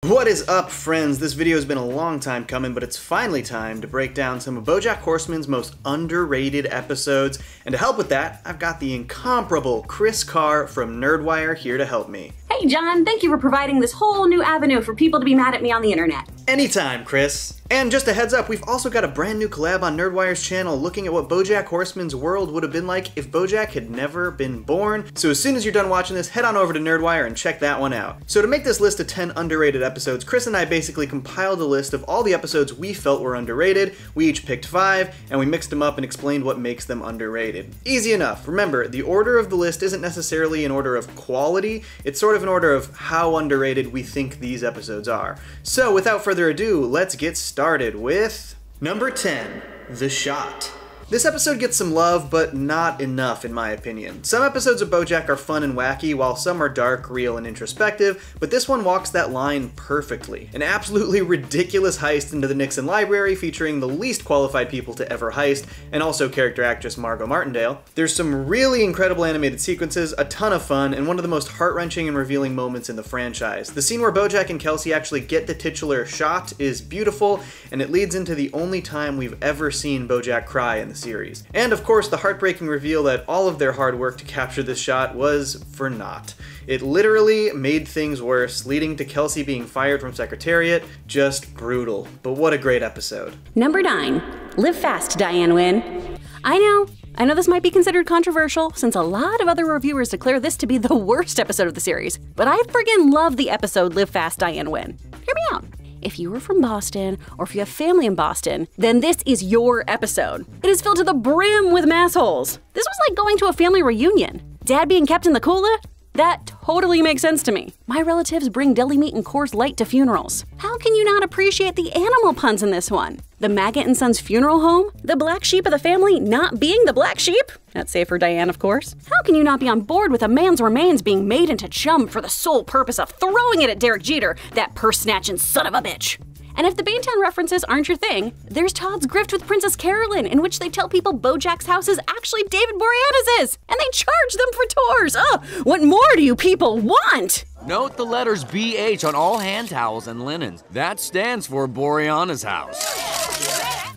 What is up, friends? This video has been a long time coming, but it's finally time to break down some of BoJack Horseman's most underrated episodes, and to help with that, I've got the incomparable Chris Carr from Nerdwire here to help me. Hey John, thank you for providing this whole new avenue for people to be mad at me on the internet. Anytime, Chris. And just a heads up, we've also got a brand new collab on Nerdwire's channel looking at what BoJack Horseman's world would have been like if BoJack had never been born. So as soon as you're done watching this, head on over to Nerdwire and check that one out. So to make this list of 10 underrated episodes, Chris and I basically compiled a list of all the episodes we felt were underrated. We each picked 5, and we mixed them up and explained what makes them underrated. Easy enough. Remember, the order of the list isn't necessarily in order of quality, it's sort of an order of how underrated we think these episodes are. So without further ado, let's get started with number 10, The Shot. This episode gets some love, but not enough in my opinion. Some episodes of BoJack are fun and wacky, while some are dark, real, and introspective, but this one walks that line perfectly. An absolutely ridiculous heist into the Nixon Library featuring the least qualified people to ever heist, and also character actress Margot Martindale. There's some really incredible animated sequences, a ton of fun, and one of the most heart-wrenching and revealing moments in the franchise. The scene where BoJack and Kelsey actually get the titular shot is beautiful, and it leads into the only time we've ever seen BoJack cry in the series. And of course, the heartbreaking reveal that all of their hard work to capture this shot was for naught. It literally made things worse, leading to Kelsey being fired from Secretariat. Just brutal. But what a great episode. Number 9, Live Fast, Diane Wynn. I know this might be considered controversial, since a lot of other reviewers declare this to be the worst episode of the series, but I friggin' love the episode Live Fast, Diane Wynn. Hear me out. If you were from Boston, or if you have family in Boston, then this is your episode. It is filled to the brim with massholes. This was like going to a family reunion. Dad being kept in the cooler? That totally makes sense to me. My relatives bring deli meat and Coors Light to funerals. How can you not appreciate the animal puns in this one? The Maggot and Sons funeral home? The black sheep of the family not being the black sheep? That's safe for Diane, of course. How can you not be on board with a man's remains being made into chum for the sole purpose of throwing it at Derek Jeter, that purse-snatching son of a bitch? And if the Baintown references aren't your thing, there's Todd's grift with Princess Carolyn, in which they tell people BoJack's house is actually David Boreanaz's, and they charge them for tours. Ugh, what more do you people want? Note the letters BH on all hand towels and linens. That stands for Boreanaz's house.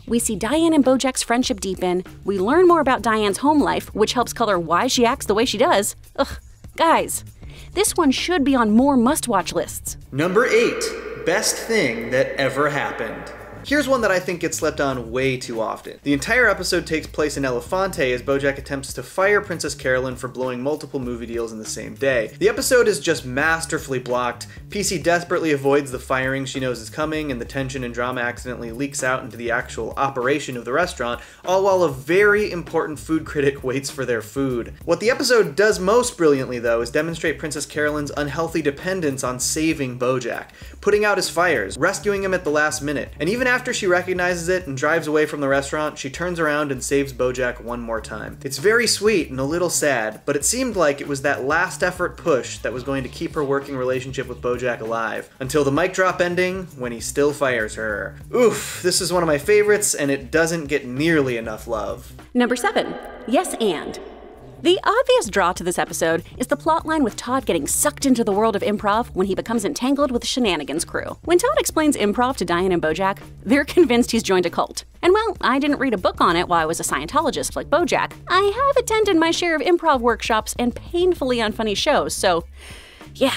We see Diane and BoJack's friendship deepen. We learn more about Diane's home life, which helps color why she acts the way she does. Ugh, guys, this one should be on more must-watch lists. Number 8, Best Thing That Ever Happened. Here's one that I think gets slept on way too often. The entire episode takes place in Elefante as BoJack attempts to fire Princess Carolyn for blowing multiple movie deals in the same day. The episode is just masterfully blocked. PC desperately avoids the firing she knows is coming, and the tension and drama accidentally leaks out into the actual operation of the restaurant, all while a very important food critic waits for their food. What the episode does most brilliantly, though, is demonstrate Princess Carolyn's unhealthy dependence on saving BoJack, putting out his fires, rescuing him at the last minute, and even after she recognizes it and drives away from the restaurant, she turns around and saves BoJack one more time. It's very sweet and a little sad, but it seemed like it was that last effort push that was going to keep her working relationship with BoJack alive, until the mic drop ending when he still fires her. Oof, this is one of my favorites, and it doesn't get nearly enough love. Number 7, Yes and. The obvious draw to this episode is the plotline with Todd getting sucked into the world of improv when he becomes entangled with the Shenanigans crew. When Todd explains improv to Diane and BoJack, they're convinced he's joined a cult. And well, I didn't read a book on it while I was a Scientologist like BoJack. I have attended my share of improv workshops and painfully unfunny shows, so yeah,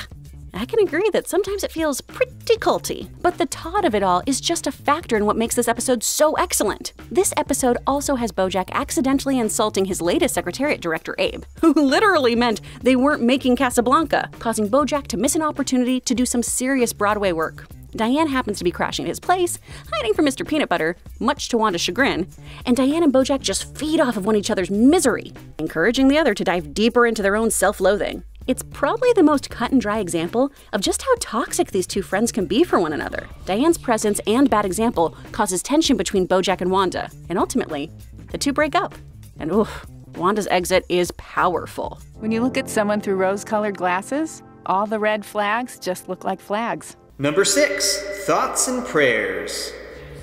I can agree that sometimes it feels pretty culty. But the Todd of it all is just a factor in what makes this episode so excellent. This episode also has BoJack accidentally insulting his latest Secretariat director, Abe, who literally meant they weren't making Casablanca, causing BoJack to miss an opportunity to do some serious Broadway work. Diane happens to be crashing at his place, hiding from Mr. Peanut Butter, much to Wanda's chagrin, and Diane and BoJack just feed off of one each other's misery, encouraging the other to dive deeper into their own self-loathing. It's probably the most cut and dry example of just how toxic these two friends can be for one another. Diane's presence and bad example causes tension between BoJack and Wanda, and ultimately, the two break up. And oof, Wanda's exit is powerful. When you look at someone through rose-colored glasses, all the red flags just look like flags. Number 6, Thoughts and Prayers.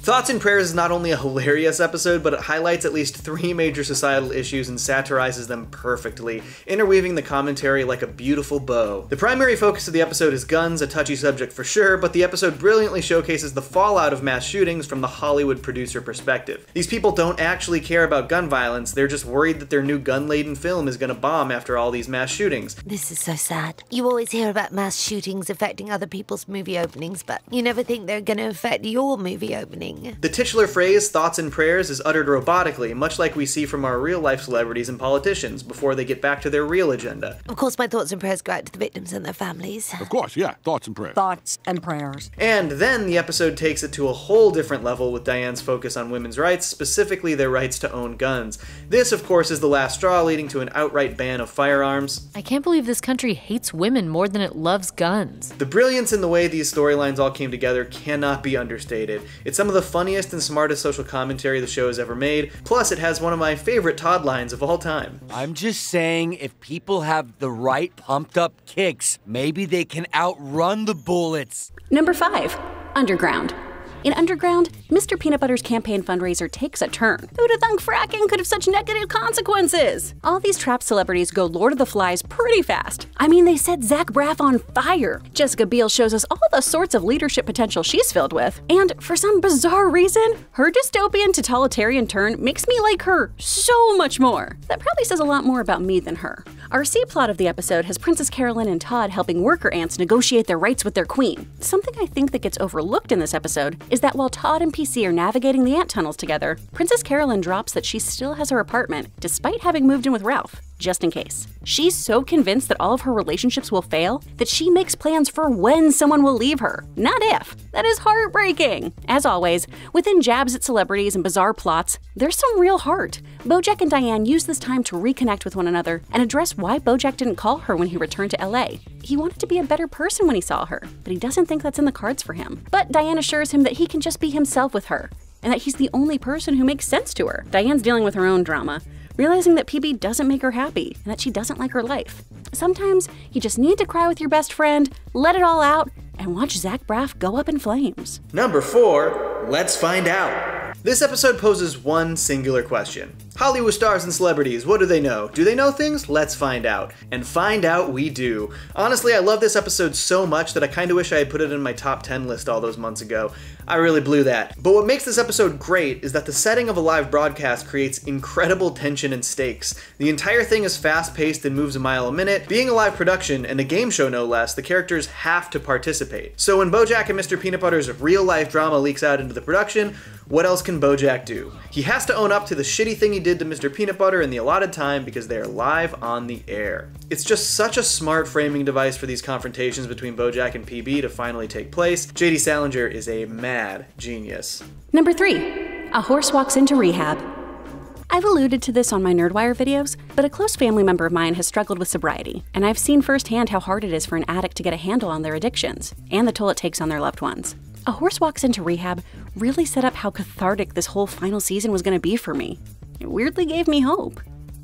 Thoughts and Prayers is not only a hilarious episode, but it highlights at least 3 major societal issues and satirizes them perfectly, interweaving the commentary like a beautiful bow. The primary focus of the episode is guns, a touchy subject for sure, but the episode brilliantly showcases the fallout of mass shootings from the Hollywood producer perspective. These people don't actually care about gun violence, they're just worried that their new gun-laden film is gonna bomb after all these mass shootings. This is so sad. You always hear about mass shootings affecting other people's movie openings, but you never think they're gonna affect your movie opening. The titular phrase, thoughts and prayers, is uttered robotically, much like we see from our real-life celebrities and politicians before they get back to their real agenda. Of course, my thoughts and prayers go out to the victims and their families. Of course, yeah, thoughts and prayers. Thoughts and prayers. And then the episode takes it to a whole different level with Diane's focus on women's rights, specifically their rights to own guns. This, of course, is the last straw, leading to an outright ban of firearms. I can't believe this country hates women more than it loves guns. The brilliance in the way these storylines all came together cannot be understated. It's some of the funniest and smartest social commentary the show has ever made, plus it has one of my favorite Todd lines of all time. I'm just saying, if people have the right pumped up kicks, maybe they can outrun the bullets. Number 5, Underground. In Underground, Mr. Peanut Butter's campaign fundraiser takes a turn. Who'd have thunk fracking could have such negative consequences? All these trapped celebrities go Lord of the Flies pretty fast. I mean, they set Zach Braff on fire. Jessica Biel shows us all the sorts of leadership potential she's filled with. And for some bizarre reason, her dystopian totalitarian turn makes me like her so much more. That probably says a lot more about me than her. Our C-plot of the episode has Princess Carolyn and Todd helping worker ants negotiate their rights with their queen. Something I think that gets overlooked in this episode is that while Todd and PC are navigating the ant tunnels together, Princess Carolyn drops that she still has her apartment, despite having moved in with Ralph, just in case. She's so convinced that all of her relationships will fail that she makes plans for when someone will leave her, not if. That is heartbreaking. As always, within jabs at celebrities and bizarre plots, there's some real heart. Bojack and Diane use this time to reconnect with one another and address why Bojack didn't call her when he returned to LA. He wanted to be a better person when he saw her, but he doesn't think that's in the cards for him. But Diane assures him that he can just be himself with her, and that he's the only person who makes sense to her. Diane's dealing with her own drama, realizing that PB doesn't make her happy and that she doesn't like her life. Sometimes you just need to cry with your best friend, let it all out, and watch Zach Braff go up in flames. Number 4, let's find out. This episode poses one singular question. Hollywood stars and celebrities, what do they know? Do they know things? Let's find out. And find out we do. Honestly, I love this episode so much that I kinda wish I had put it in my top 10 list all those months ago. I really blew that. But what makes this episode great is that the setting of a live broadcast creates incredible tension and stakes. The entire thing is fast-paced and moves a mile a minute. Being a live production, and a game show no less, the characters have to participate. So when Bojack and Mr. Peanut Butter's real-life drama leaks out into the production, what else can Bojack do? He has to own up to the shitty thing he did to Mr. Peanut Butter in the allotted time because they are live on the air. It's just such a smart framing device for these confrontations between Bojack and PB to finally take place. J.D. Salinger is a mad genius. Number 3, a horse walks into rehab. I've alluded to this on my Nerdwire videos, but a close family member of mine has struggled with sobriety, and I've seen firsthand how hard it is for an addict to get a handle on their addictions, and the toll it takes on their loved ones. A Horse Walks into Rehab really set up how cathartic this whole final season was going to be for me. It weirdly gave me hope.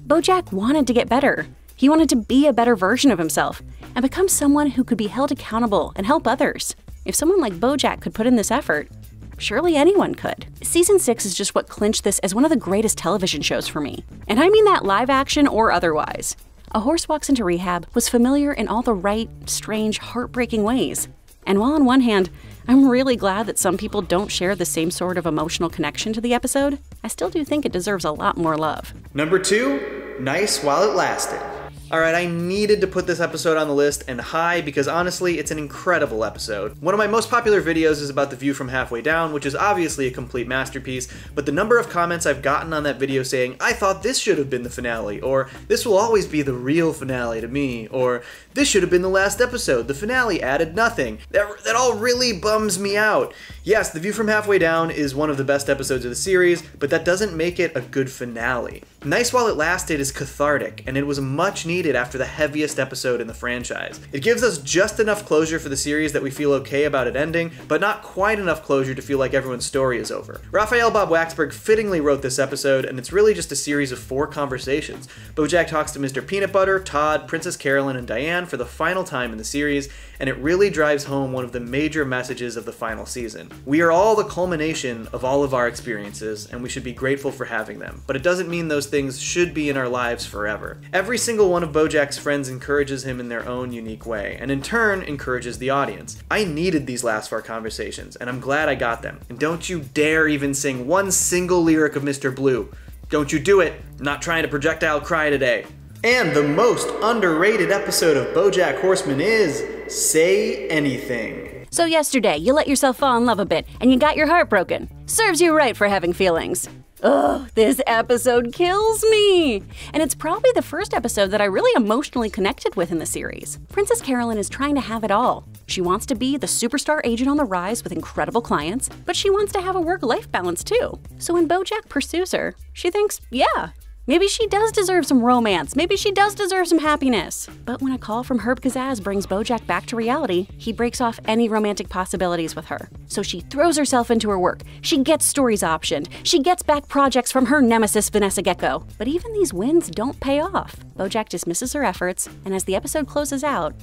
Bojack wanted to get better. He wanted to be a better version of himself and become someone who could be held accountable and help others. If someone like Bojack could put in this effort, surely anyone could. Season 6 is just what clinched this as one of the greatest television shows for me. And I mean that live action or otherwise. A Horse Walks into Rehab was familiar in all the right, strange, heartbreaking ways. And while on one hand, I'm really glad that some people don't share the same sort of emotional connection to the episode, I still do think it deserves a lot more love. Number 2, nice while it lasted. Alright, I needed to put this episode on the list, and high, because honestly, it's an incredible episode. One of my most popular videos is about the view from halfway down, which is obviously a complete masterpiece, but the number of comments I've gotten on that video saying, I thought this should have been the finale, or this will always be the real finale to me, or this should have been the last episode, the finale added nothing. That all really bums me out. Yes, The View from Halfway Down is one of the best episodes of the series, but that doesn't make it a good finale. Nice While It Lasted is cathartic, and it was much needed after the heaviest episode in the franchise. It gives us just enough closure for the series that we feel okay about it ending, but not quite enough closure to feel like everyone's story is over. Raphael Bob Waxberg fittingly wrote this episode, and it's really just a series of 4 conversations. BoJack talks to Mr. Peanut Butter, Todd, Princess Carolyn, and Diane for the final time in the series, and it really drives home one of the major messages of the final season. We are all the culmination of all of our experiences, and we should be grateful for having them, but it doesn't mean those things should be in our lives forever. Every single one of BoJack's friends encourages him in their own unique way, and in turn encourages the audience. I needed these last 4 conversations, and I'm glad I got them. And don't you dare even sing one single lyric of Mr. Blue. Don't you do it. I'm not trying to projectile cry today. And the most underrated episode of BoJack Horseman is Say Anything. So yesterday, you let yourself fall in love a bit, and you got your heart broken. Serves you right for having feelings. Ugh, this episode kills me! And it's probably the first episode that I really emotionally connected with in the series. Princess Carolyn is trying to have it all. She wants to be the superstar agent on the rise with incredible clients, but she wants to have a work-life balance too. So when BoJack pursues her, she thinks, yeah, maybe she does deserve some romance. Maybe she does deserve some happiness. But when a call from Herb Kazaz brings BoJack back to reality, he breaks off any romantic possibilities with her. So she throws herself into her work. She gets stories optioned. She gets back projects from her nemesis, Vanessa Gecko. But even these wins don't pay off. BoJack dismisses her efforts, and as the episode closes out,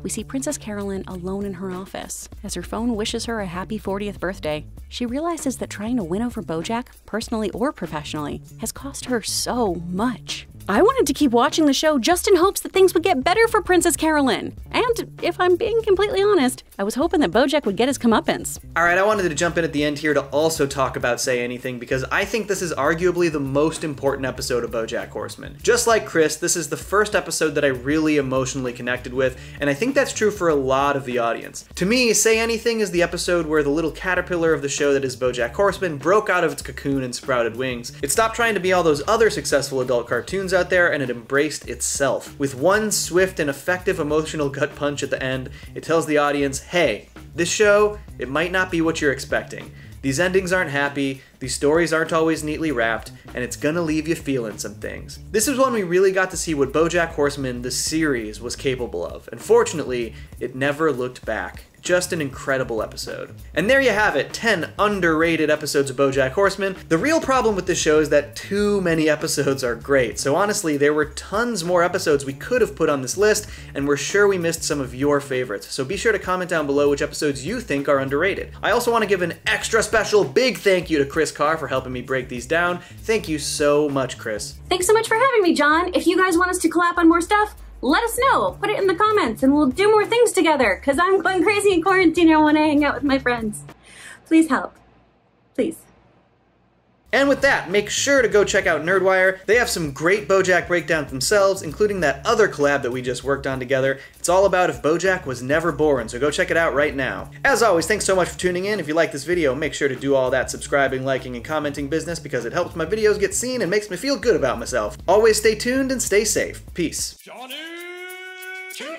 we see Princess Carolyn alone in her office. As her phone wishes her a happy 40th birthday, she realizes that trying to win over BoJack, personally or professionally, has cost her so much. I wanted to keep watching the show just in hopes that things would get better for Princess Carolyn. And if I'm being completely honest, I was hoping that BoJack would get his comeuppance. Alright, I wanted to jump in at the end here to also talk about Say Anything because I think this is arguably the most important episode of BoJack Horseman. Just like Chris, this is the first episode that I really emotionally connected with, and I think that's true for a lot of the audience. To me, Say Anything is the episode where the little caterpillar of the show that is BoJack Horseman broke out of its cocoon and sprouted wings. It stopped trying to be all those other successful adult cartoons out there, and it embraced itself. With one swift and effective emotional gut punch at the end, it tells the audience, hey, this show, it might not be what you're expecting. These endings aren't happy, these stories aren't always neatly wrapped, and it's gonna leave you feeling some things. This is when we really got to see what BoJack Horseman, the series, was capable of, and fortunately, it never looked back. Just an incredible episode. And there you have it, 10 underrated episodes of BoJack Horseman. The real problem with this show is that too many episodes are great, so honestly, there were tons more episodes we could have put on this list, and we're sure we missed some of your favorites, so be sure to comment down below which episodes you think are underrated. I also want to give an extra special big thank you to Chris Carr for helping me break these down. Thank you so much, Chris. Thanks so much for having me, John. If you guys want us to collab on more stuff, let us know. Put it in the comments and we'll do more things together because I'm going crazy in quarantine and I want to hang out with my friends. Please help. Please. And with that, make sure to go check out Nerdwire. They have some great BoJack breakdowns themselves, including that other collab that we just worked on together. It's all about if BoJack was never born, so go check it out right now. As always, thanks so much for tuning in. If you like this video, make sure to do all that subscribing, liking, and commenting business because it helps my videos get seen and makes me feel good about myself. Always stay tuned and stay safe. Peace. Johnny! Two